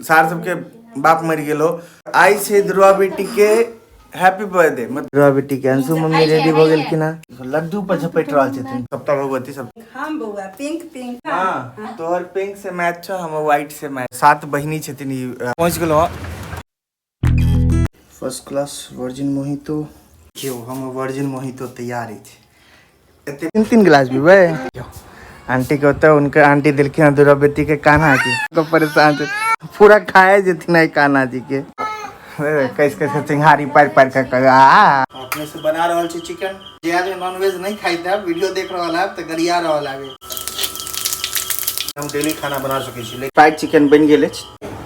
सार सबके बाप मर गेलो। आई से ध्रुवा बेटी के हैप्पी बर्थडे। ध्रुवा बेटी के अंशु मम्मी रेडी भ गेल कि ना? लड्डू पर झपैट रहल छथिन सप्ता भगवती सब। हम बउआ पिंक पिंक। हां तोहर पिंक से मैच छ, हम व्हाइट से मैच। 7 बहिनी छथिन। पहुंच गेलो फर्स्ट क्लास वर्जिन मोहितो। क्यों हम वर्जिन मोहितो तैयार है। तीन गिलास पीबे। आंटी के होता है उनका, आंटी दिलखिन ध्रुवा बेटी के कान्हा की तो परेशान थे पूरा खाए जितना कान्हा जी के कैसे कैसे चिंगारी पार पार कर अपने से बना रहल छी चिकन। जे आदमी नॉन वेज नहीं खाइत है वीडियो देख रहल है तो गरिया रहल है। हम डेली खाना बना सके छी। फ्राइड चिकन बन गेले,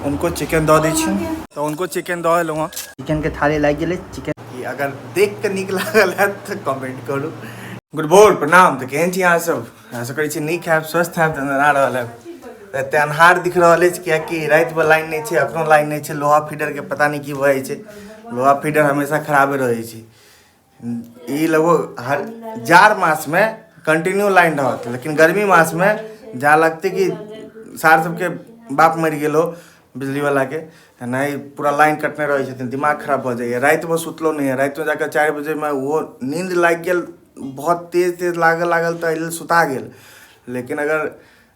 उनको चिकन दो दै छी तो उनको चिकन दो लो। चिकन के थाली लाग गेले। चिकन अगर देख के निक लागल है तो कमेंट करू। गुड बोल प्रणाम। तो केहन छी अहाँ सब? आशा करै छी नीक हैब, स्वस्थ हैब। तऽ आ रहल है एते अन्हार दिख रहल है कियाकि रात में लाइन नहीं है, अखनो लाइन नहीं है। लोहा फीडर के पता नहीं की भए छै। लोहा फीडर हमेशा खराबे रहे छै। ई लगभग हर जाड़ मास में कंटिन्यू लाइन रहत, लेकिन गर्मी मास में जहाँ लगते कि सार सबके बाप मर गेलो बिजली वाला के नहीं, पूरा लाइन कटने रहे छथिन, दिमाग खराब हो जाइए। रात में सुतलो नहीं है। रात में जाकर 4 बजे में वो नींद लाग गेल, बहुत तेज तेज लागल तो सुता गेल। लेकिन अगर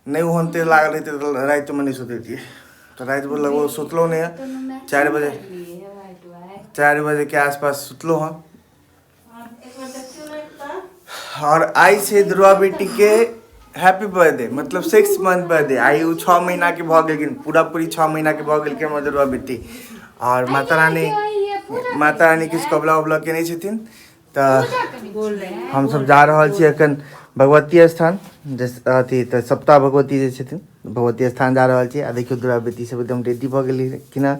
नहीं ओहन तेज लागल रहते तो रात में नहीं सुतती। तो रात में लगभग सुतलो नहीं है। 4 बजे के आसपास सुतलो हाँ। और आई से ध्रुवा बेटी के हैप्पी बर्थडे, मतलब 6 मंथ बर्थडे। आई 6 महीना के भ गेल, पूरी 6 महीना के भ गेल के हमर ध्रुवा बेटी। और माता रानी किस कबला उबला के नहीं छथिन। तो हम सब जा रहल छी अखन भगवती स्थान, अथी तो सप्ताह भगवती जे छथिन भगवती स्थान जा रहल छी। आ देखियो ध्रुवा बेटी सब एकदम रेडी भ गेली कि ना?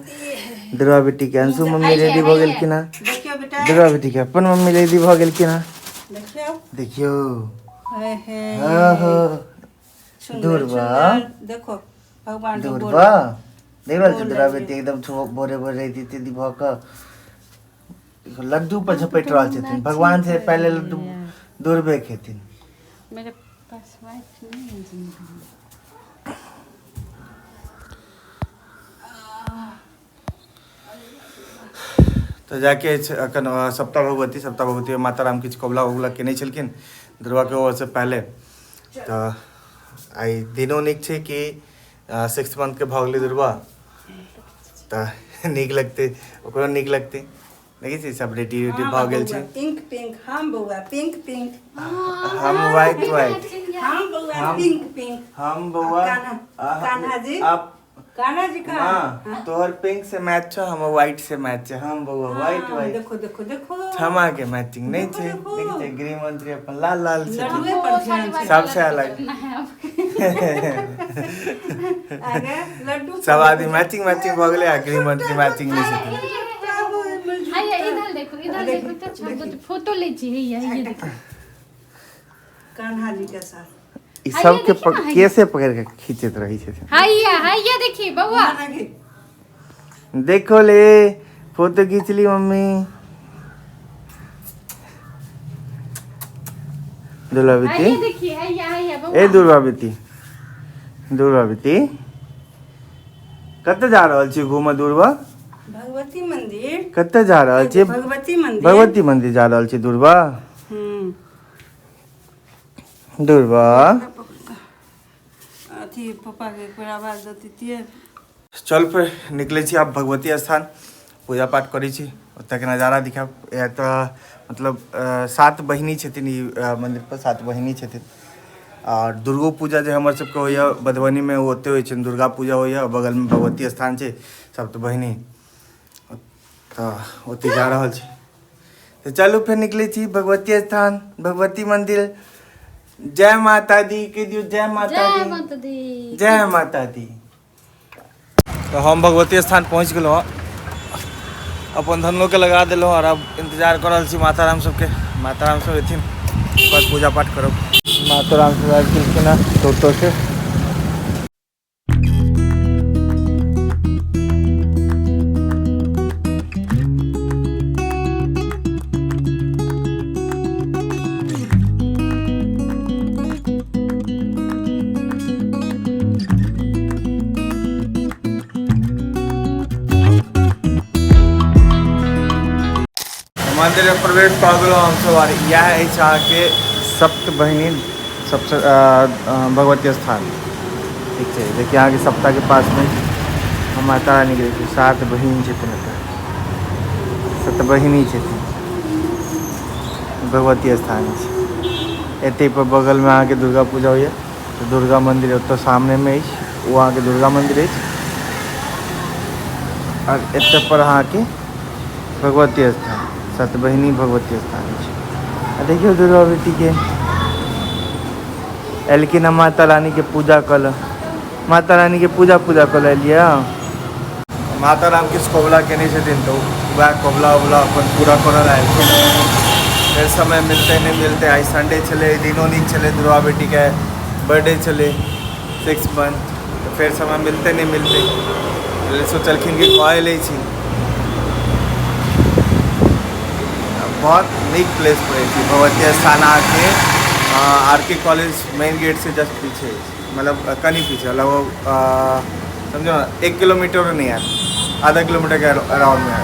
ध्रुवा बेटी के अंशु मम्मी रेडी भ गेल कि ना? ध्रुवा बेटी के अपन मम्मी रेडी भ गेल कि ना? देखियो ध्रुवा देखो भगवान ध्रुवा देख रहल छी ध्रुवा बेटी एकदम भोरे भोरे रेडी भ क लड्डू पर झपैट रहल छथिन। भगवान से पहले लड्डू दुर्बे खेथिन। मेरे पास वाइफ नहीं है। तो जाके अखन सप्ताह भगवती माता राम किछु कबला उबला केने छलखिन ध्रुवा के ओर से पहले। तो आई दिनों नीक छै कि 6 मंथ के भ गेलै ध्रुवा। तो नीक लगते ओकरो नीक लगते। देखी छी सब रेडी भ गेल छै। पिंक पिंक हम बउआ पिंक पिंक। हम व्हाइट हम बउआ पिंक पिंक। हम बउआ कान्हा जी। आप कान्हा जी का तोहर पिंक से मैच छ, हम व्हाइट से मैच छ। हम बउआ व्हाइट देखो देखो देखो क्षमा के मैचिंग नहीं छे। देखते गृह मंत्री अपन लाल लाल छे, लड़ुए पर ध्यान छै सबसे अलग। आगे लड्डू सब आदमी मैचिंग भ गेलै आ गृह मंत्री मैचिंग नहीं छथिन। इधर देखो तो फोटो ले छी। ये देखो कान्हा जी के साथ ई सब के कैसे पकड़ के खींचत रही छथिन। हाइया देखिए बउआ देखो ले फोटो खींच ली मम्मी। ध्रुवा बेटी देखिए हाइया ए ध्रुवा बेटी कते जा रहल छी घूम? ध्रुवा भगवती मंदिर कते जा रहल छी? भगवती मंदिर जा रहल छी ध्रुवा। ध्रुवा अथी पापा के कोई आवाज देती है। चल फिर निकले छी आप भगवती स्थान, पूजा पाठ करै छी। ओतऽ के नज़ारा दिखाब। तो मतलब 7 बहिनी छथिन ई मंदिर पर, 7 बहिनी छथिन। और दुर्गो पूजा जो हमर सबके होइए मधुबनी में ओते होइ छै, दुर्गा पूजा होइए। बगल में भगवती स्थान छै, सब तो बहिनी। तो ओते जा रहल छी। तो चलू फिर निकले छी भगवती स्थान, भगवती मंदिर। जय माता दी के दियो, जय माता दी, जय माता दी। तो हम भगवती स्थान पहुँच गेलो, अपन धनो के लगा दिलो और अब इंतजार कर रहल छी माता राम सबके। माता राम सब एथिन बस पूजा पाठ करब। माता राम सब आबि गेलखिन हँ टोटो से। मंदिर में प्रवेश कऽ गेलहुँ हमसभ और इएह अछि अहाँके सप्तबहिनी सबसे भगवती स्थान। ठीक है, देखिए अहाँके सप्ताह के पास में हम माता रानी के देखिए 7 बहिन छथिन, 7 छथिन, भगवती स्थान छै। एते पर बगल में अहाँके दुर्गा पूजा होइए, तो दुर्गा मंदिर ओतऽ सामने में अछि, वो अहाँके दुर्गा मंदिर अछि। और एते पर अहाँके भगवती स्थान, 7 भगवती स्थान छै। देखियो दुर्गा बेटी के एलखिन माता रानी के पूजा कल, माता रानी के पूजा कल एलिए। माता राम के कोबला केने छथिन, तो वह कोबला उबला अपन पूरा करल आएलखिन। फिर समय मिलते नहीं मिलते, आई संडे चले, दिनों नीक चले, दुर्गा बेटी के बर्थडे चले 6 मंथ, तो फिर समय मिलते नहीं मिलते, सोचलखिन कि कह ले छी। बहुत नीक प्लेस पड़े थी भगवती स्थान आके, RK कॉलेज मेन गेट से जस्ट पीछे, मतलब कहीं पीछे, लगभग समझो ना 1 किलोमीटर नहीं है, आधा किलोमीटर के अराउंड में है।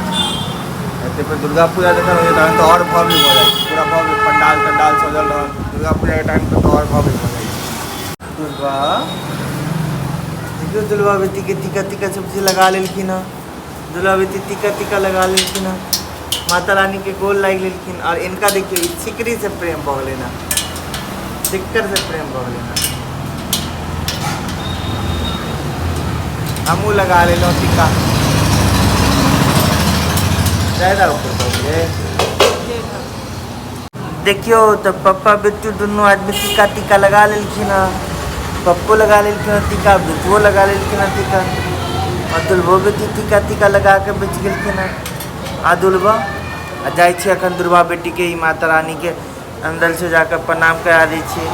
ऐसे पर दुर्गा पूजा देखा तो और भव्य हो जाए, पूरा भव्य पंडाल सजल रहा। दुर्गा पूजा के टाइम पर तो और भव्य हो जाए। दुर्गा देखियो दुर्गा बेटी के टीका सब्जी लगा लेकिन, दुर्गा बेटी टीका लगा लेकिन, माता रानी के गोल लाग लेकिन। और इनका देखिए सिकरी से प्रेम भग लेना, सिक्कर से प्रेम भग लेना। हमू लगा ले लो टीका, ज़्यादा ऊपर देखियो तो पप्पा बेटू दोनों आदमी टीका लगा लेकिन, पप्पो लगा लेकिन टीका, बेटुओ लगा लेकिन टीका, और दुल्हो बेटी टीका लगा के बेच गेलखिन। आ दुल्हा आ जाए छी अखन दुल्हा बेटी के माता रानी के अंदर से जाकर प्रणाम करा दै छियै।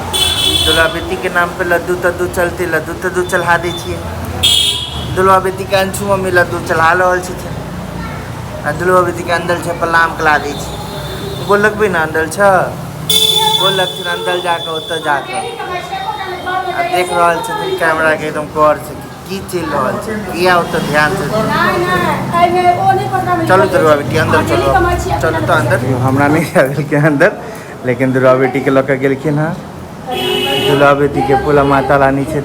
दुल्हा बेटी के नाम पे लड्डू तड्डू चलते, लड्डू चढ़ा दै छियै। दुल्हा बेटी के अंशु मम्मी लड्डू चढ़ा रहल छथिन, आ दुल्हा बेटी के अंदर से प्रणाम करा दै छी। बोलक भी ना अंदर छ, बोलक फिर अंदर जाकर ओतऽ जाकर आ देख रहल छथिन कैमरा के एकदम गौर से की चल रहल छै, किया ओतऽ ध्यान से। चलो दुर्गा बेटी अंदर चलो तो अंदर। हमरा नहीं आयल के अंदर, लेकिन दुर्गा बेटी के लऽ के गेलखिन हँ। दुर्गा बेटी के पूरा माता रानी छै,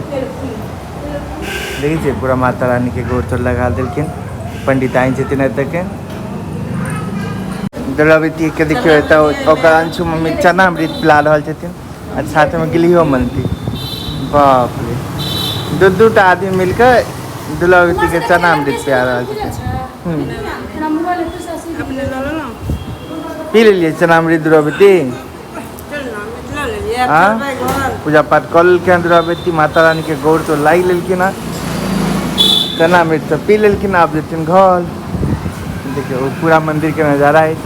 देखै छियै पूरा माता रानी के गोर तोड़ लगा देलखिन। पंडित आइन छथिन एतऽ के। दुर्गा बेटी के देखियो एतऽ ओकर अंशु मम्मी चना अमृत पिला रहल छथिन, आ साथ में गिलियो मनती। बाप रे, दू टा आदमी मिलकर दुर्गा बेटी के चना अमृत पिला रहल छथिन। पी लेलिए चना अमृत दुर्गा बेटी। पूजा पाठ कर लेलखिन दुर्गा बेटी, माता रानी के गौर तो लाग लेलखिन हँ, चना अमृत तो पी लेलखिन। आब जेथिन घर। देखियो पूरा मंदिर के नज़ारा है।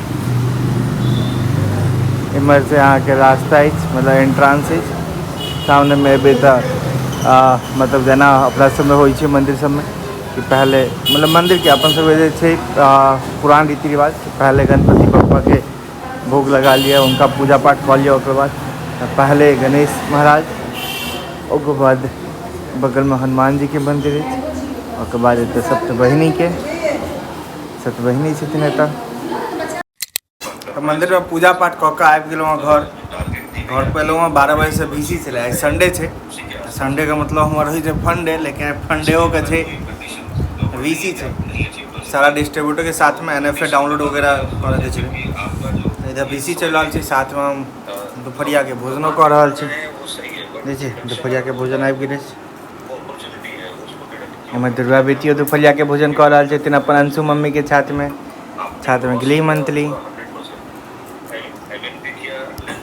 इमर से यहाँ के रास्ता है, मतलब एंट्रांस है। सामने में एबे तो मतलब जेना अपना सब में होइ छै मंदिर सब में कि पहले मतलब मंदिर के अपन सब जे छै पुरान रीति रिवाज, पहले गणपति बप्पा के भोग लगा लिया, उनका पूजा पाठ कर लिया, उसके बाद पहले गणेश महाराज, उसके बाद बगल में हनुमान जी के मंदिर है, उसके बाद एतऽ सप्तबहिनी छथिन एतऽ। तो मंदिर में पूजा पाठ कऽ के आबि गेलहुँ घर पर एलहुँ 12 बजे से VC छलै। आइ संडे छै, संडे के मतलब हमर रहै छै फंडे, लेकिन फंडेओ के छै VC छै। सारा डिस्ट्रीब्यूटर के साथ में NFA डाउनलोड वगैरह करऽ के छै। इधर VC चल रहा है, साथ में हम दोपहरिया के भोजनो कऽ रहल छी। देखिए दोपहरिया के भोजन आबि गेल छै। एमर दुर्गा बेटियो दोपहरिया के भोजन कऽ रहल छथिन अपन अंशु मम्मी के छात्र में गृह मंत्री।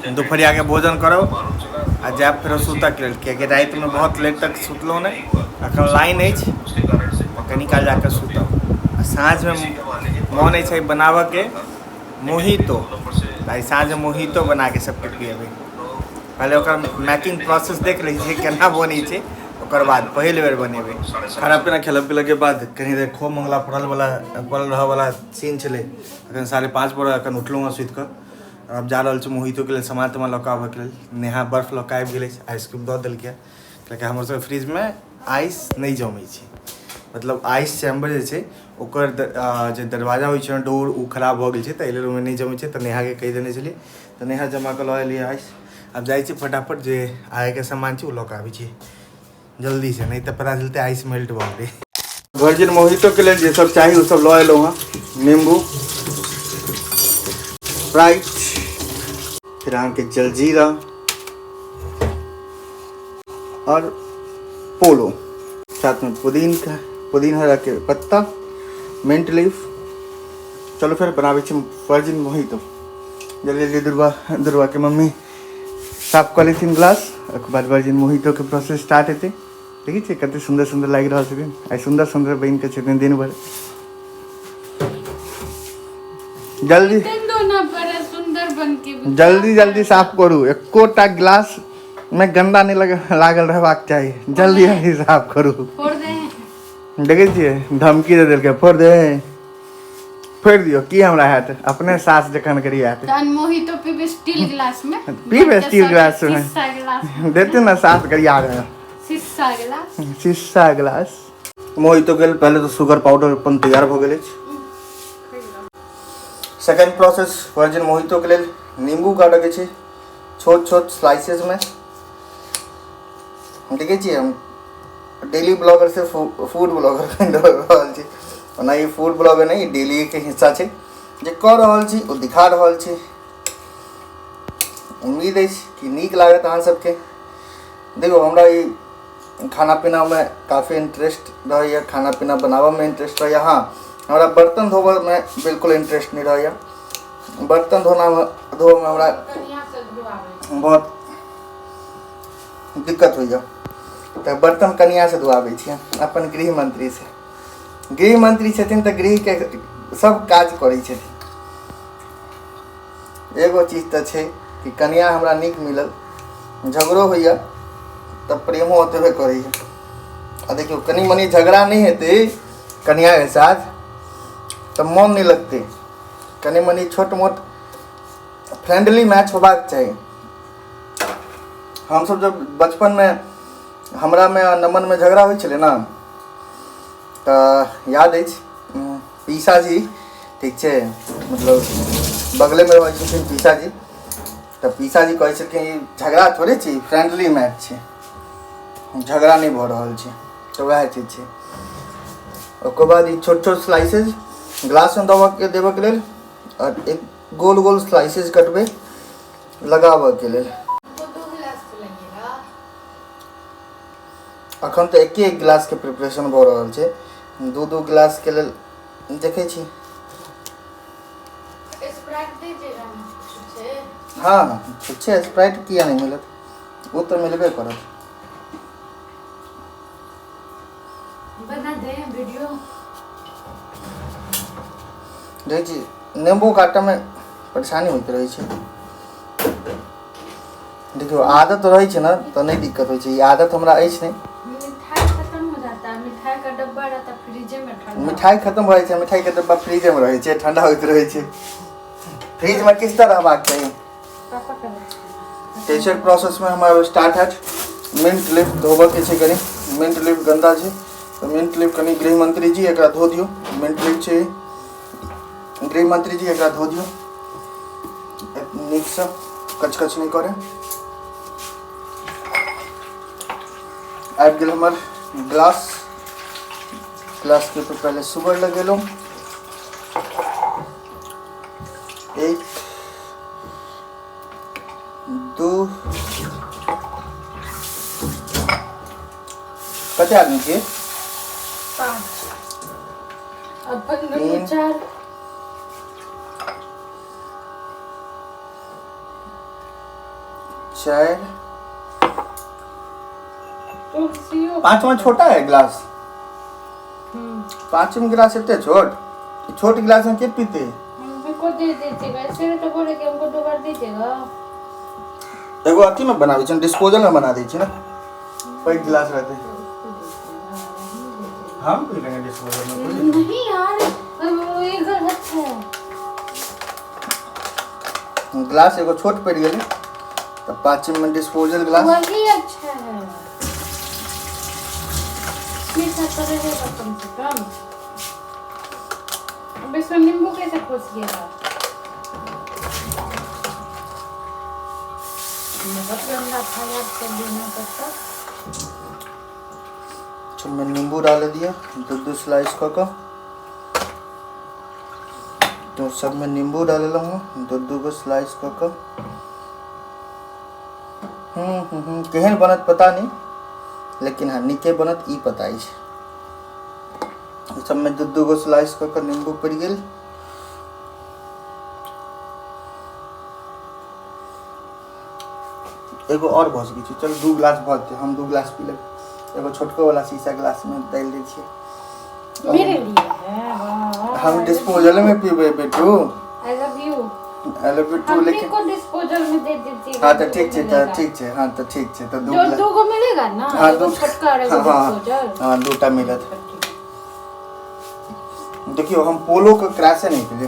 दोपहरिया के भोजन करो आ जाए फिर सुतऽ के लेल, कियाकि रात में बहुत लेट तक सुतलहुँ नहीं। अखन लाइन अछि, कनी काल जाकर सुतब। आ साँझ में मन है बनाबऽ के मोहितो, आई साँझ में मोहितो बना के सबके पिएबै। पहले ओकर मेकिंग प्रोसेस देख लै छियै केना बनै छै, ओकर बाद पहिल बेर बनेबै। खाना पीना खेलऽ पिलऽ के बाद कहीं देर खो मंगला पड़ल रह वाला सीन छलै। अखन 5:30 पर अखन उठलहुँ हँ सुति कऽ। अब जा रहल छी मोहितो के लेल सामान तामान लऽ कऽ आबऽ के लेल। नेहा बर्फ लऽ कऽ आबि गेलै, आइसक्रीम दऽ देलकै, कियाकि हमर सब फ्रिज में आइस नहीं जमै छै। मतलब आइस चैम्बर जे छै ओकर जे दरवाजा होइ छै डोर ओ खराब भऽ गेल छै तऽ एहि लेल ओहिमे नहि जमै छै तऽ नेहाके कहि देने छलिए तऽ नेहा जमा कऽ लऽ एलिए आइस। अब जाइ छी फटाफट जे आगेके सामान छै ओ लऽ कऽ आबै छी जल्दी से, नहीं तो पता चलते आइस मेल्ट भऽ गेलै। वर्जिन मोहितो के लिए जे सब चाही वो सब लऽ एलहुँ हँ। नींबू, स्प्राइट, फिर अहाँके जलजीरा और पोलो, साथ में पुदीना के पत्ता, मिंट लीफ। चलो फिर बनाबै छी वर्जिन मोहितो। जल्दी जल्दी दुर्वा के मम्मी साफ कऽ लेथिन गिलास, ओकर बाद वर्जिन मोहितो के प्रोसेस स्टार्ट हेतै। देखै छियै कते सुंदर सुंदर लागि रहल छथिन, आइ सुंदर सुंदर बनि के छथिन दिन भर। जल्दी सुंदर बन के जल्दी जल्दी साफ करू, एकोटा गिलास में गंदा नहीं लागल रहबाक चाही। जल्दी जल्दी साफ करू। फोड़ दे, देखै छियै धमकी दे देलकै, फोड़ दे, फोड़ दियो की हमरा हैत, अपने सास जखन करी हैत। तहन मोहितो पीबे स्टील गिलास में, पीबे स्टील गिलास में, शीशा गिलास देते ना सास करिया रहे, शीशा गिलास, शीशा गिलास। मोहितो के पहले तो शुगर पाउडर अपन तैयार हो गेल। सेकेंड प्रोसेस वर्जिन मोहितो के लिए नींबू काटे के छै छोट छोट स्लाइसेस में। देखै छियै हम डेली ब्लॉगर से फूड ब्लॉगर बनि रहल छी, ओना ई फूड ब्लॉगर नहीं, डेली के हिस्सा छै जे कऽ रहल छी ओ दिखा रहल छी। उम्मीद अछि कि नीक लागत अहाँ सबके। देखो हमरा ई खाना पीना में काफ़ी इंटरेस्ट रहैया, खाना पीना बनाबऽ में इंटरेस्ट रहैया। हाँ, हमरा बर्तन धोबऽ में बिल्कुल इंटरेस्ट नहीं रहैया। बर्तन धोबऽ में हमरा बहुत दिक्कत होइया, तो बर्तन कनिया से धोआबै छियै, अपन गृह मंत्री से। गृह मंत्री छथिन तऽ गृह के सब काज करै छथिन। एगो चीज तऽ छै कि कनिया हमरा नीक मिलल, झगड़ो होइया तब प्रेमो ओतबे करैया। आ देखियो कनी मनी झगड़ा नहीं हेतै कनिया के साथ तब मन नहीं लगते। कनी मनी छोट मोट फ्रेंडली मैच होबाक चाही। हम सब जब बचपन में हमरा में नमन में झगड़ा होइ छलै ना, तऽ याद अछि पीसा जी, ठीक छै, मतलब बगले में रहै छथिन पीसा जी, तऽ पीसा जी कहै छलखिन ई झगड़ा थोड़े छै, फ्रेंडली मैच छै, झगड़ा नहीं भऽ रहल छै, तऽ वएह चीज छै। ओकर बाद ई छोट छोट स्लाइसेज ग्लास में देबऽ के लेल और एक गोल गोल स्लाइसेज कटबै लगाबऽ के लेल। अखन तऽ एक गिलास के प्रिपरेशन भऽ रहल छै, दो दो गिलास के लेल देखै छी। हाँ छुच्छे स्प्राइट किया नहीं मिलत, वो तो मिलबे करत। बना दे वीडियो। देखिए नींबू काटऽ में परेशानी होइत रहै छै। देखियो आदत रहै छै ना तो नहीं दिक्कत होइ छै, ई आदत हमरा अछि नहीं। मिठाई खत्म हो जाता है, मिठाई का डब्बा रहता फ्रिज में ठंडा। मिठाई खत्म हो जाइ छै, मिठाई के डब्बा फ्रिज में रहै छै, ठंडा होइत रहै छै। फ्रिज में किस तरह रहबाक चाही। तेसर प्रोसेस में हमारा स्टार्ट है। मिंट लीफ धोबऽ के छै कनी, मिंट लीफ गंदा छै तो मिंट लीफ कनी गृह मंत्री जी एकरा धो दियो। मिंट लीफ छै, गृह मंत्री जी एकरा धो दियो नीक से, कचकच नहीं करे। आबि गेल हमर ग्लास, ग्लास के ऊपर पहले शुगर लगेलहुँ। एक दो कते आदमी के 5 अपन 3 4 4 तुलसियों। पांचवा छोटा है गिलास, पांचवा गिलास इतने छोट गिलास में के पीते। हमको दे दीजिएगा, ऐसे तो बोले कि हमको 2 बार दीजिएगा। एगो अथी में बना दी, डिस्पोजल में बना दी ना, पैक गिलास रहते। हम पी लेंगे डिस्पोजल में। नहीं यार, ये गलत है। गिलास एगो छोट पड़ गए तो पांचवा में डिस्पोजल गिलास वही अच्छा है। मीठा तो रहेगा कम से कम। अब इसमें नींबू कैसे घुस गया? बहुत गंदा था यार, कर देना पड़ता। अच्छा मैं नींबू डाल दिया 2 स्लाइस का तो सब में नींबू डाल लूँगा 2 स्लाइस का। केहन बनत पता नहीं, लेकिन हाँ निके बनत ई पता है। सब में 2 स्लाइस का नींबू पड़ गए। एगो और भस गई चल 2 गिलास भरते हम 2 गिलास पी ले। एगो छोटको वाला शीशा गिलास में डाल दी छे मेरे लिए है। वाह, हम डिस्पोजल में पीबे बेटू। I love you. I love you too. हम लेकिन को डिस्पोजल में दे दीजिए। हाँ तो ठीक है ठीक है। हाँ तो ठीक है तो 2 जो 2 को मिलेगा ना। हाँ, एगो 2 छोटका और एगो डिस्पोजल। हाँ 2टा मिलत। देखियो हम पोलो के क्रैशे नहीं पिले।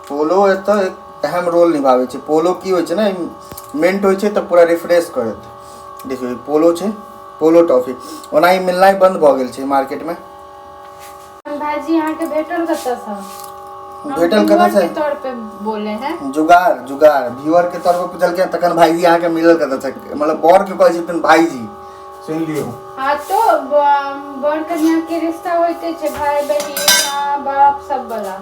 पोलो तो एक अहम रोल निभावे छे। पोलो की होय छे ना मिंट होय छे तो पूरा रिफ्रेश करत। देखियो पोलो छे, पोलो टॉफी ओना ही मिलना ही बंद भ गेल छे मार्केट में। भाईजी यहाँ के भेटल कत्ता सा? भेटल कत्ता सा? के तौर पे बोले हैं। जुगाड़ व्यूअर के तौर पे पूछल के तखन भाईजी यहाँ के मिलल कत्ता सा? मतलब बड़ के कहै छथिन भाईजी। सुन लियो। हाँ तो बड़ कन्या के रिश्ता होते छे, भाई बहन माँ बाप सब वाला।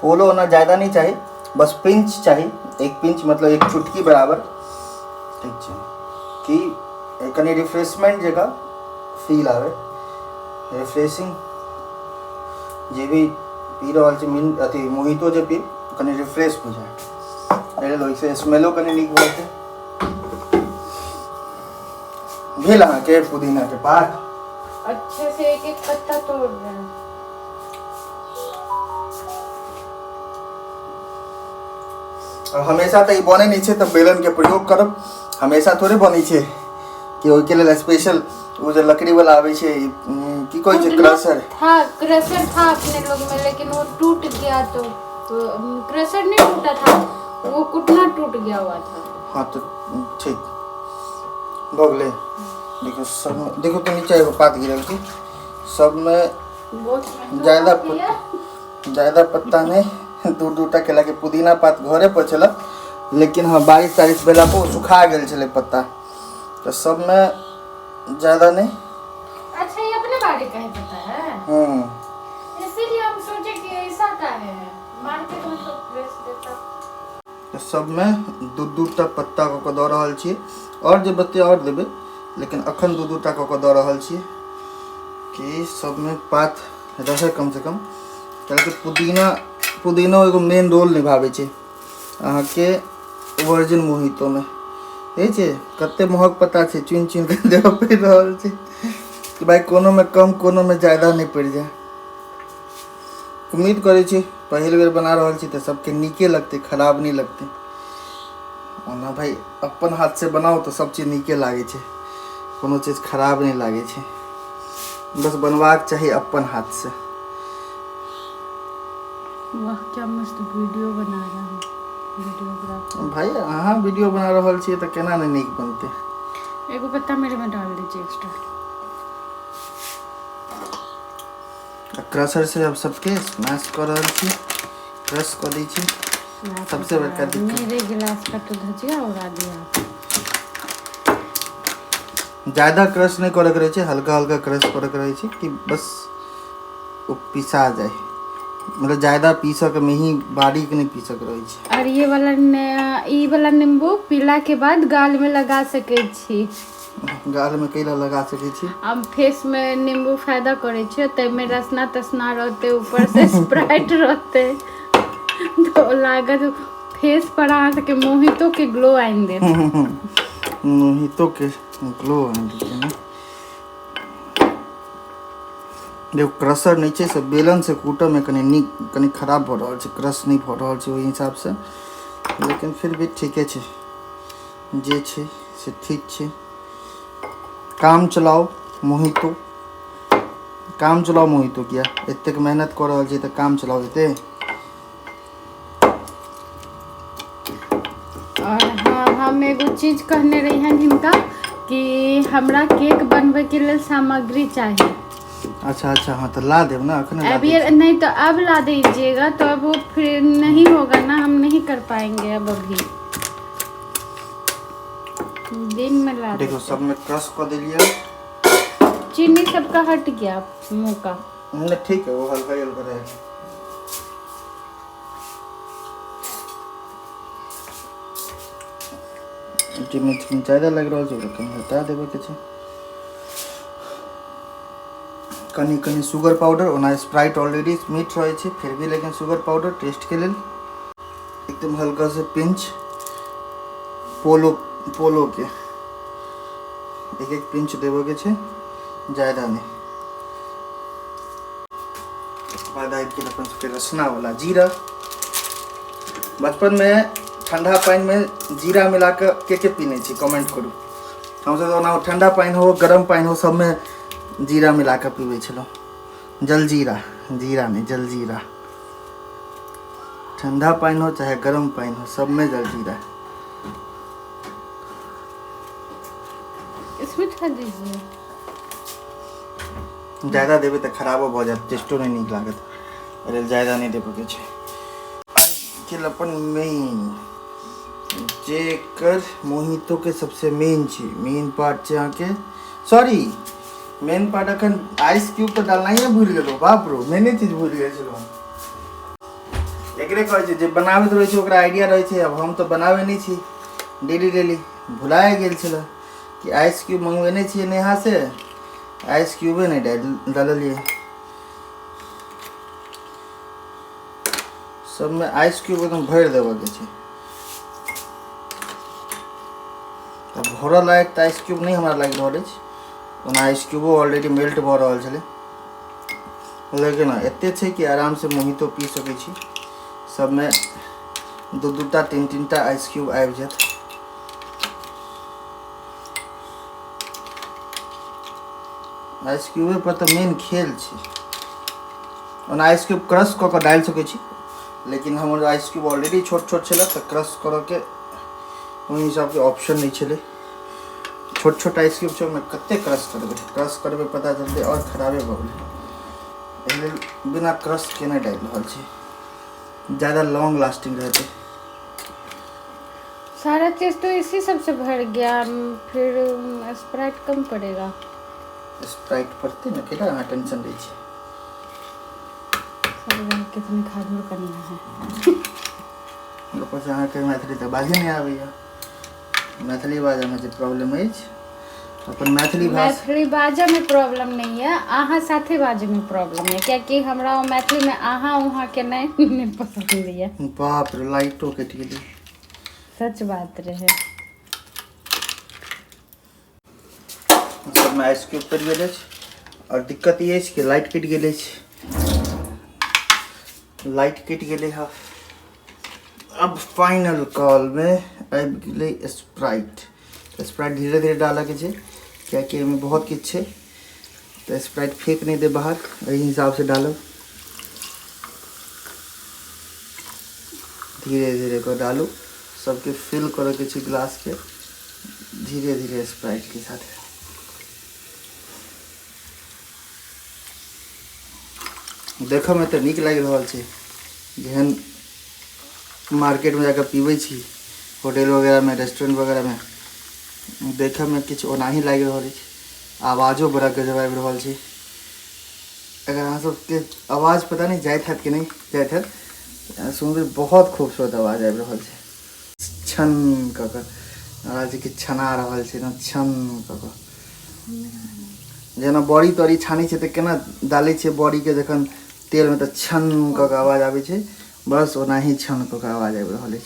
पोलो ना ज्यादा नहीं चाहिए, बस पिंच चाहिए। 1 पिंच मतलब 1 चुटकी बराबर। ठीक है कि कनी रिफ्रेशमेंट जगह फील आवे, रिफ्रेशिंग जे भी पी रहल छै मिन अथी मोहितो जे पी कनी रिफ्रेश हो जाए। ले लो इसे स्मेलो कनी नीक होते। भेल अहाँ के पुदीना के पात अच्छे से एक पत्ता तोड़ रहे हैं। और हमेशा तो बने नहीं छे तो बेलन के प्रयोग करब। हमेशा थोड़े बनी छे कि ओके लेल स्पेशल वो जो लकड़ी वाला आवे छे की कोई छे क्रशर था अपने लोग में, लेकिन वो टूट गया। तो क्रशर नहीं टूटा था, वो कुटना टूट गया हुआ था। हाँ तो ठीक भगले। देखो सब में देखो तो नीचे एगो पात गिरल की सब में ज्यादा पत्ता नहीं 2-2टा केला के पुदीना पात घरे पर छल, लेकिन हाँ बारिश बेला पर सुखा गेल छले पत्ता तो सब में ज्यादा नहीं। अच्छा ये अपने बारे का ही पता है। इसीलिए हम सोचे कि ऐसा का है, मार्केट में तो बेच देता। तो सब में 2-2टा पत्ता को दऽ रहल छी और जे बते और देबे, लेकिन अखन 2-2टा को दऽ रहल छी कि सब में पात रहे कम से कम। क्योंकि पुदीना एगो मेन रोल निभावे छे अहाँ के वर्जिन मोहितो में। छे कते महक पता छे चुन के देव पड़ रहल छे कि भाई कोनो में कम कोनो में ज्यादा नहीं पड़ जाए। उम्मीद करे छी पहले बेर बना रहल छी तो सबके नीके लगते, खराब नहीं लगते। ओना भाई अपन हाथ से बनाओ तो सब चीज नीके लागे छे, कोनो चीज खराब नहीं लागे छे। बस बनवाक चाहिए अपन हाथ से। वाह क्या मस्त वीडियो बना रहा है वीडियोग्राफर भाई अहाँ वीडियो बना रहल छी तो केना नहीं नीक बनते। एगो पत्ता मेरे में डाल दीजिए एक्स्ट्रा। क्रशर से अब सबके स्मैश कर रहल छी, क्रश कर दी छी। सबसे बड़का दिक्कत मेरे गिलास का तो धजिया उड़ा दिया। ज्यादा क्रश नहीं करे रहे छे, हल्का हल्का क्रश करे रहे छे कि बस वो पिसा जाए। मतलब ज्यादा पीसक में ही बारीक नहीं पीसक रहे छे। और ये वाला नींबू पीला के बाद गाल में लगा सके छी। गाल में कैला लगा सके छी। अब फेस में नींबू फायदा करे छे, ते में रसना तसना रहते, ऊपर से स्प्राइट रहते तो लागत फेस पर आ के मोहितो के ग्लो आइन दे। मोहितो के ग्लो आइन दे ना। देखो क्रशर नीचे से बेलन से कूटो में कनी खराब भ रहल छे, क्रश नहीं भ रहल छे ओहि हिसाब से, लेकिन फिर भी ठीके छे जे छे से ठीक छे। काम चलाओ मोहितो, काम चलाओ मोहितो किया एतेक मेहनत कर रहल छी त काम चलाओ एते। और हाँ हम एगो चीज कहने रही हैं हिनका कि हमरा केक बनबे के लिए सामग्री चाहिए। अच्छा अच्छा, हाँ तो ला देव ना, अखने ला अभी देव। नहीं तो अब ला दीजिएगा, तो अब वो फिर नहीं होगा ना, हम नहीं कर पाएंगे अब अभी दिन में ला देखो देते। सब में क्रश कर दिलिए, चीनी सबका हट गया मुंह का। नहीं ठीक है, वो हल्का ही हल्का रहेगा। चीनी ज्यादा लग रहा है, कहीं हटा देवे के छै। कनी कनी शुगर पाउडर, ओना स्प्राइट ऑलरेडी मीठ रहे छै, फिर भी लेकिन शुगर पाउडर टेस्ट के लिए एकदम हल्का से पिंच, पोलो पोलो के एक एक पिंच देवे के छै, ज्यादा नहीं। बाद आबि गेल अपन सबके रसना वाला जीरा। बचपन में ठंडा पानी में जीरा मिला के पीने छी, कमेंट करू। हमसब ओना ठंडा पानी हो गरम पानी हो सब में जीरा मिला के पीबे छलो। जलजीरा, जीरा नहीं जलजीरा। ठंडा पानी हो चाहे गरम पानी हो सब में जलजीरा। इसमें खा दीजिए। ज्यादा देवे तो खराब हो जाए, टेस्टो नहीं निक लागत। अरे ज्यादा नहीं देवे के छै। के अपन मेन जेकर मोहितो के सबसे मेन छै, मेन पार्ट छै अहाँ के, सॉरी मेन पार्ट अखन आइस क्यूब तो डालना ही भूल गेलो। बाप रो, मेने चीज भूल गेल छलो। एकरे कहै छै जे बनाबैत रहै छै ओकरा आइडिया रहै छै, अब हम तो बनाबै नहीं छी डेली डेली, भुलाए गेल छलो कि आइस क्यूब मंगवेने छियै नेहा से, आइस क्यूबे नहीं डालिए। सब में आइस क्यूब एकदम भर देवे के छै। तो भरल लायक तो आइस क्यूब नहीं हमरा लग रहा है, ओना आइस क्यूबो ऑलरेडी मेल्ट भ रहल छले, लेकिन एते छै कि आराम से मोहितो पी सकै छी। सब में दू दूटा तीन तीनटा आइस क्यूब आबि जात। आइस क्यूब पर तो मेन खेल छै। ओना आइस क्यूब क्रश क के डाल सकै छी, लेकिन हमर आइस क्यूब ऑलरेडी छोट छोट छले तो क्रश करे के ओहि हिसाब के ऑप्शन नहीं छले। छोट छोट आइस क्यूब में कते क्रश करबे पता चलते और खराबे भ गेल। बिना क्रश के नहीं डाल रहल छी, ज्यादा लॉन्ग लास्टिंग रहते। सारा चीज तो इसी सब से भर गया, फिर स्प्राइट कम पड़ेगा। स्प्राइट पड़ते ना, केला अहाँ टेंशन लै छी। कितनी खादुर करना है। ऊपर से अहाँ के मैथिली तो बाजे नहीं आबैया, मैथिली बाजा में जो प्रॉब्लम है, अपन मैथिली बाजा में प्रॉब्लम नहीं है, आहा साथे बाजे में प्रॉब्लम है, क्योंकि हमरा मैथिली में आहा उहा के नहीं पसंद है। बाप रे, लाइटो कट गेली, सच बात रहे। सब में आइस क्यूब पड़ गेल छै, और दिक्कत ये है कि लाइट कट गेल छै। लाइट कट गेले है। अब फाइनल कॉल में आबि गेलै स्प्राइट। स्प्राइट धीरे धीरे डालऽ के छै, कियाकि एहिमे बहुत किछु छै, तो स्प्राइट फेंक नहीं दे बाहर, एहि हिसाब से डालब। धीरे धीरे कर डालू, सबके फिल करे के छै गिलास के, धीरे धीरे स्प्राइट के साथ। देखो में तो निक लग रहा है, जेहन मार्केट में जाकर पीबै छी, होटल वगैरह में, रेस्टोरेंट वगैरह में, देखे में किछु ओना ही लग रहा है। आवाजो बड़ा गजब आबि रहा है। अगर अहाँ सबके आवाज पता नहीं जाइत हैत कि नहीं जाइत हैत, सुनबै बहुत खूबसूरत आवाज आबि रहा है। छन कऽ के छना रहल छै ना, छन कऽ जेना बड़ी तड़ी छानी छै तऽ केना डालै छै बड़ी के जखन तेल में, तो छन कऽ के आवाज आबै छै, बस ओना ही छन कऽ के आवाज आबि रहल है।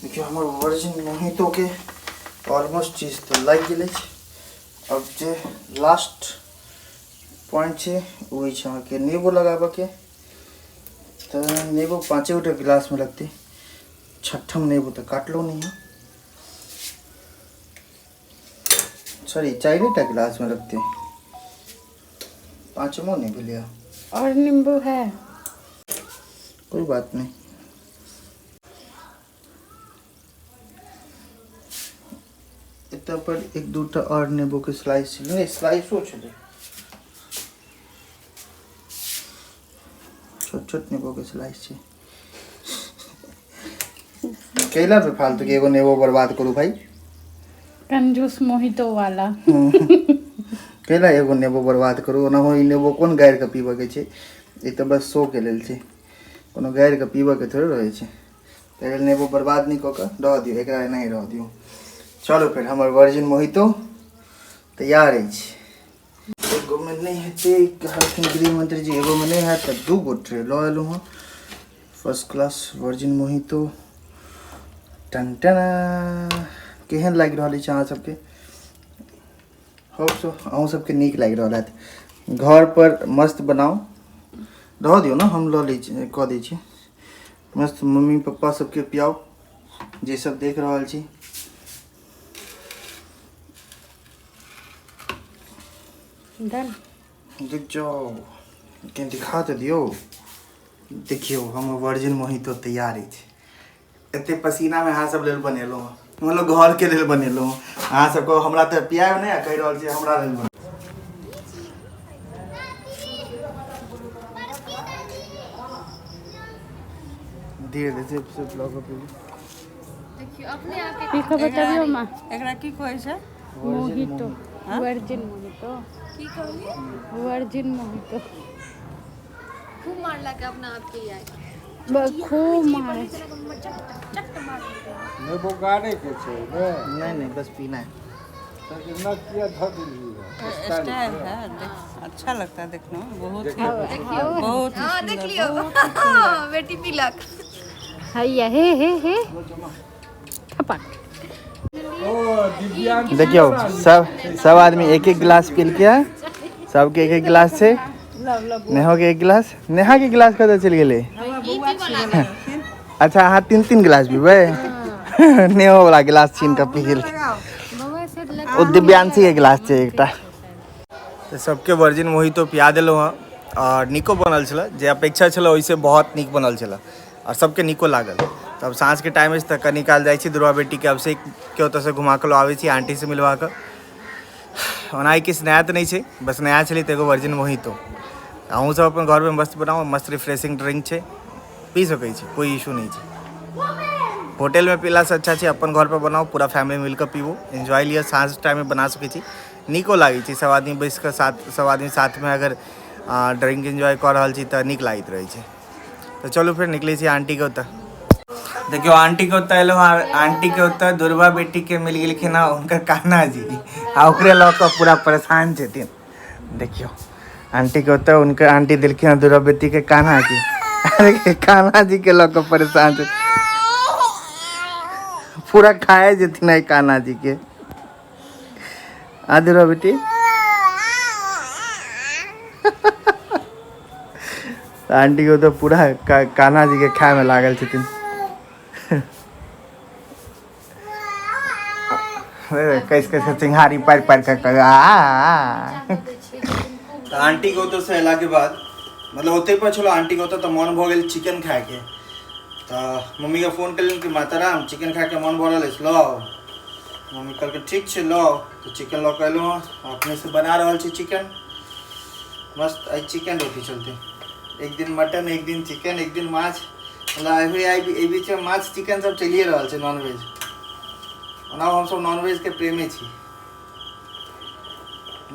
देखियो हमर वर्जिन मोहितो के ऑलमोस्ट चीज तो लग गेल छै। अब जे लास्ट पॉइंट छै वही छै अहाँ के नींबू लगाबऽ के। तो नींबू 5 गोटे गिलास में लगते, छठम नींबू तो काटलो नहीं है, सॉरी 4 गिलास में लगते, 5वां नहीं भी लिया। और नींबू है, कोई बात नहीं। पर एक दूटा और नींबू के स्लाइस नहीं स्लाइस हो चले छोट छोट नींबू के स्लाइस छे केला पे फालतू के एगो नींबू बर्बाद करू भाई कंजूस मोहितो वाला केला एगो नींबू बर्बाद करू ओना हो ई नींबू कोन गायर के पीबे के छै ई त बस शो के लेल छै कोनो गायर के पीबे के थोड़े रहै छै तेल नींबू बर्बाद नहीं कऽ रह दियो एकरा नहीं रह दियो चलो फिर हमर वर्जिन मोहितो तैयार अछि एगो में नहीं हेते कहलखिन गृह मंत्री जी एगो में नहीं है त दू गो ट्रे ल एलु हां फर्स्ट क्लास वर्जिन मोहितो टन टन केहन लागि रहल छै अहाँ सबके होप सो अहूँ सबके नीक लागि रहल हैत घर पर मस्त बनाओ रह दियो ना हम ल लै कऽ दै छी मस्त मम्मी पापा सबके पियाओ जे सब देख रहल छी डन देख जाओ कहीं दिखा तो दियो देखियो हम वर्जिन मोहितो तैयार अछि एते पसीना में अहाँ सब लेल बनेलो मतलब घर के लेल बनेलो अहाँ सबको हमरा तो पियाब नहीं कहि रहल छी हमरा लेल धीरे धीरे से ब्लॉग पे देखियो अपने आप के पीखो बताबियो मां एकरा की कहै छै मोहितो वर्जिन मोहितो की कहलिए वर्जिन मोहितो खूब मार लगा अपना आप के यार खूब मारे नींबू गाड़े के छै नहीं बस पीना है कितना किया धो दिली स्टाइल है अच्छा लगता है देखने में बहुत हाँ देख लियो बेटी पिलक हैया हे थपक ओ दिव्यांग देखियो सब आदमी एक एक गिलास पी के सबके एक एक गिलास से नेहा के एक गिलास नेहा के गिलास कतऽ चलि गेलै अच्छा अहाँ 3 गिलास पीबै नेहो वाला गिलास छीन के पी गेल ओ दिव्यांशी के गिलास छै एकटा तो सबके वर्जिन मोहितो पिया देलो हँ और नीको बनल छल जे अपेक्षा छल ओइसे बहुत नीक बनल छल और सबके नीको लागल तब साँझ के टाइम तक कनी काल जाइ छी दुर्वा बेटी के अभिषेक के ओतऽ से घुमा के आबै छी आंटी से मिलवा के ओनाही किछु नया तऽ नहीं छै बस नया छलै तऽ एगो वर्जिन मोहितो अहूँ सब अपन घर में मस्त बनाओ मस्त रिफ्रेशिंग ड्रिंक छै पी सकै छी कोई इशू नहीं छै होटल में पीला से अच्छा छै अपन घर पर बनाओ पूरा फैमिली मिलकर पीबो एंजॉय लिया साँझ टाइम में बना सकै छी नीको लागै छै सब आदमी बैस कऽ सब आदमी साथ में अगर ड्रिंक एंजॉय कर रहल छी तऽ नीक लागैत रहै छै तो चलो फिर निकले छी आंटी के ओतऽ देखियो आंटी के ओतऽ एलो आंटी के ओतऽ दुर्वा बेटी के मिल गेलखिन उनकर कान्हा जी आ ओकरे लऽ कऽ पूरा परेशान छथिन देखियो आंटी के होता है उनके आंटी दिलखिन दुर्वा बेटी के कान्हा जी अरे कान्हा जी के लग परेशान थे पूरा खाए जथिन है कान्हा जी के दुर्वा बेटी आंटी को तो पूरा कान्हा जी के खाए में लागल छथिन कैसे चिंगारी पार पार कर आंटी को तो सहला के बाद मतलब होते पर चलो आंटी को तो मन भ गेल चिकन खाए के तो मम्मी के फोन कर कि माताराम चिकन खाए के मन भरल लो मम्मी कल के ठीक है लो तो चिकन लो कहलू अपने से बना रहा चिकन मस्त आई चिकन रोटी चलते एक दिन मटन एक दिन चिकन एक दिन माछ मतलब बीच में माछ चिकन सब चलिए रहा है नॉनवेज ओना हम सब नॉनवेज के प्रेमी छी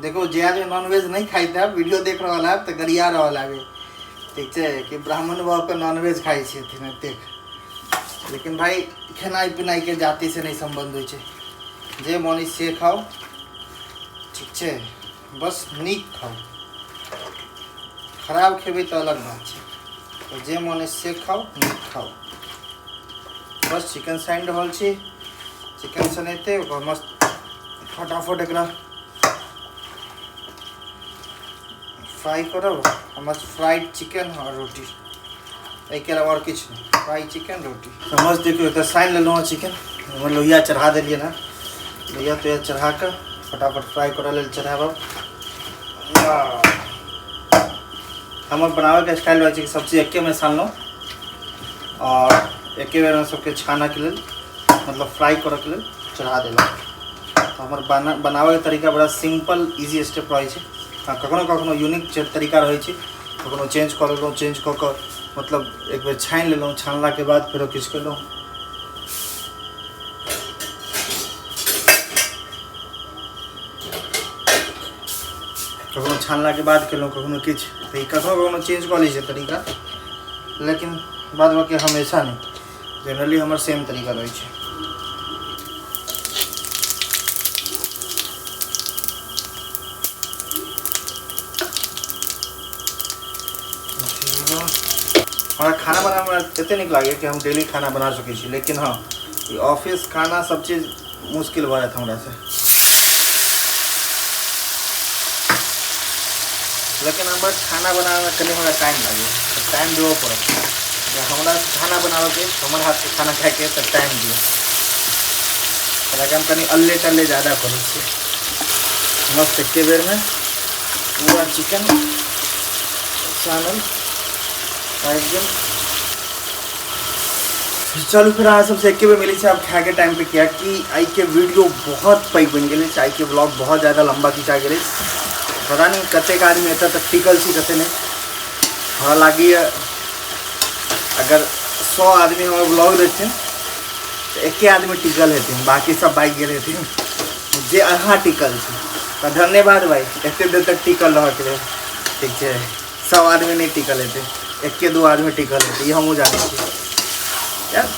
देखो जे आदमी नॉनवेज नहीं खाई था वीडियो देख रहा है तो गरिया रहा है ठीक है कि ब्राह्मण भाव के नॉनवेज खाई देख लेकिन भाई खेनाई पिनाई के जाति से नहीं संबंध हो जे मन से खाओ ठीक है बस नीक खाओ खराब खेबे तो अलग बात है तो जे मन से खाओ नीक खाओ बस चिकन साइन रहा चिकन सनेते मस्त फटाफट एक फ्राई करब मस्त फ्राइड चिकन और रोटी एक अलावा और कुछ नहीं फ्राई चिकन रोटी तो मस्त देखियो तो साइन ले लो चिकन लोहिया चढ़ा दिलिए ना लोहिया तो चढ़ा कर फटाफट फ्राई कर ले चढ़ाब हमारे बनावे के स्टाइल है सबसे एके में सान लो और एके बेर में सबके छाना के लिए मतलब फ्राई करे के लिए चढ़ा दिल हमर बनावे तरीका बड़ा सिंपल इजी स्टेप रहे छै। हाँ कखनो कखनो यूनिक तरीका रहे छै, कखनो चेंज कर लेलहुँ, चेंज कऽ कऽ मतलब एक बेर छानि लेलहुँ, छानला के बाद फेरो किछु केलहुँ। कखनो छानला के बाद केलहुँ, कखनो किछु, तऽ ई कखनो कखनो चेंज कऽ लै छै तरीका, लेकिन बाद बाकी हमेशा नहीं, जनरली हमार सेम तरीका रहे छै। हमारा खाना बनाना एते नीक लगे कि हम डेली खाना बना सकै छी, लेकिन हाँ ये ऑफिस खाना सब चीज़ मुश्किल भऽ जायत हमरा से। लेकिन हमारा खाना बनाने में कनी हमरा टाइम लगे, टाइम देवो पड़त। हमारा खाना बनावे के, हमारे हाथ के खाना खाए के तो टाइम दियो, हम कनी अल्ले टल्ले ज़्यादा करै छियै। मस्त एके बेर में पूरा चिकन सानल एकदम। चलू फिर अहाँ सबसे एके बेर मिली अब खाए के टाइम पे, किया कि आई के वीडियो बहुत पैघ बन गए, आई के ब्लॉग बहुत ज़्यादा लंबा खिंचा गए। पता नहीं कतेक आदमी एतऽ तक टिकल छी, कते नहीं। हमरा लगी अगर 100 आदमी हमारे ब्लॉग देखते तो एके आदमी टिकल हेथिन, बाकी सब बाइक गए हेथिन। जे अहाँ टिकल छी तो धन्यवाद भाई, एते देर तक टिकल रह के। ठीक है, 100 आदमी नहीं टिकल हेते, एके 2 आदमी टिकल हेते, ये हमहूँ जाने छी। यार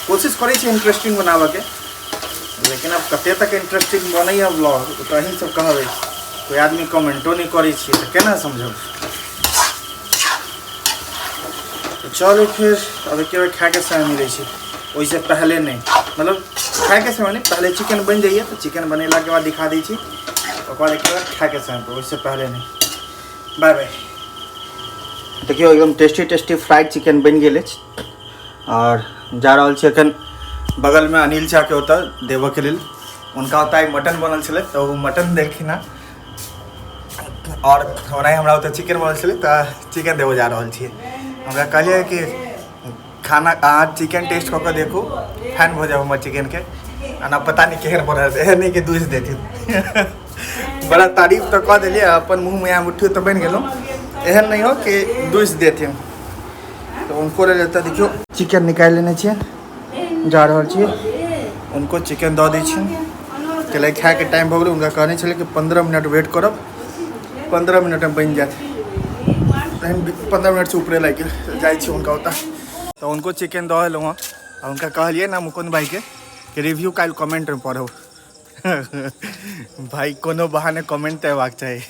कोशिश करै छी इंटरेस्टिंग बनाबे के, लेकिन अब कते तक इंटरेस्टिंग बनैया ब्लॉग तो अहीं सब कहबै। कोई आदमी कमेंटो नहीं करे छियै तो केना समझब। तो चलो फिर अब एक बार खाए के समय मिले छी, वैसे पहले नहीं, मतलब खाए के समय नहीं, पहले चिकन बन जाइए तो चिकन बनेला के बाद दिखा दी छी, एक बार खाए के समय पर, वैसे पहले नहीं। Bye bye. देखियो एकदम टेस्टी टेस्टी फ्राइड चिकन बन गए और जा रहा छी एखन बगल में अनिल चा के होता देव के लिए, उनका होता है मटन बनल छे, तो वो मटन देखी ना, और हमरा होता चिकन बनल छे तो चिकन देव जा रहा छे। हमरा कहलिए कि खाना अहाँ चिकन टेस्ट कऽ के देखू, फैन हो जाओ हमारे चिकन के, ना पता नहीं केहन बनल, एहन नहीं कि दूस देती। बड़ा तारीफ तो कह दिलिए, अपन मुँह में मुट्ठी तो बन गेलो, एहन नहीं हो कि दूस देती। तो उनको ले लेता, देखियो चिकन निकाल लेने छे, जा रहा छे, उनको चिकन दऽ दै छी। चले खाए के टाइम हो गए, उनका कहने छे कि 15 मिनट वेट करब, 15 मिनट में बन जाए। 15 मिनट से ऊपरे लग जाए उनका होता, तो उनको चिकन दऽ देलहुँ। और उनका कहलिए ना मुकुंद भाई के कि रिव्यू काल कमेंट में पढ़ो। भाई कोनो बहाने कमेंट तो अयबाक चाहिए,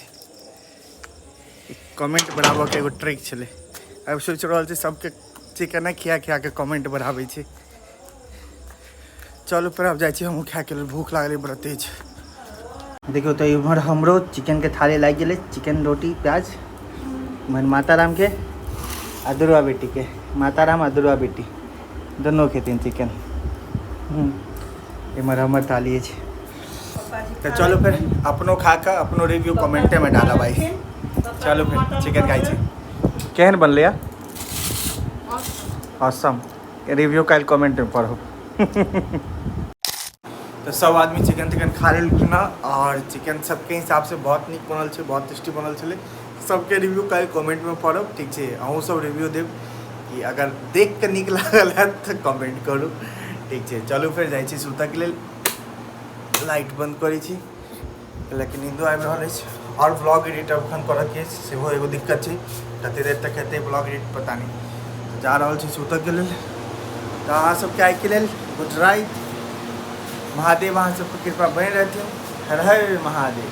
कमेंट बढ़ाबऽ के एगो ट्रिक छलै। अब सोच रहा छी सबके चिकन खिया खिया के कमेंट बढ़ाबै छी। चलो फिर अब जाए हम खाए के लिए, भूख लागल बड़ा तेज। देखियो तो इम्हर हमरो चिकन के थाली लग गए, चिकन रोटी प्याज, इम्हर माता राम के आ दुर्गा बेटी के, माता राम आ दुर्गा बेटी दोनों खेतीन चिकन। इम्हर हमर थाली है। तो चलो फिर अपनो खा कर अपनो रिव्यू कमेंटे में डाला भाई। चलो फिर चिकन खाई छी, केहन बनले या ऑसम, रिव्यू काल कमेंट में पढ़ो। तो सब आदमी चिकन चिकन खा लेलखिन ना, और चिकन सबके हिसाब से बहुत नीक बनल छै, बहुत टेस्टी बनल छलै। सबके रिव्यू काल कमेंट में पढ़ब, ठीक है। अहूँ सब रिव्यू देव कि अगर देख के नीक लागल है तो कमेंट करूँ, ठीक है। चलू फिर जाइ छी सुतऽ के लेल, लाइट बंद करै छी, लेकिन नींदो आबि रहल अछि। और ब्लॉग एडिट अखन करऽ के सेहो एगो दिक्कत छै, कते देर तक हेतै ब्लॉग एडिट पता नहीं। तो जा रहल छी सुतऽ के लेल। तो अहाँ सबके आइ के लेल गुड राइट, महादेव अहाँ सबके कृपा बनि रहथिन। हर हर महादेव।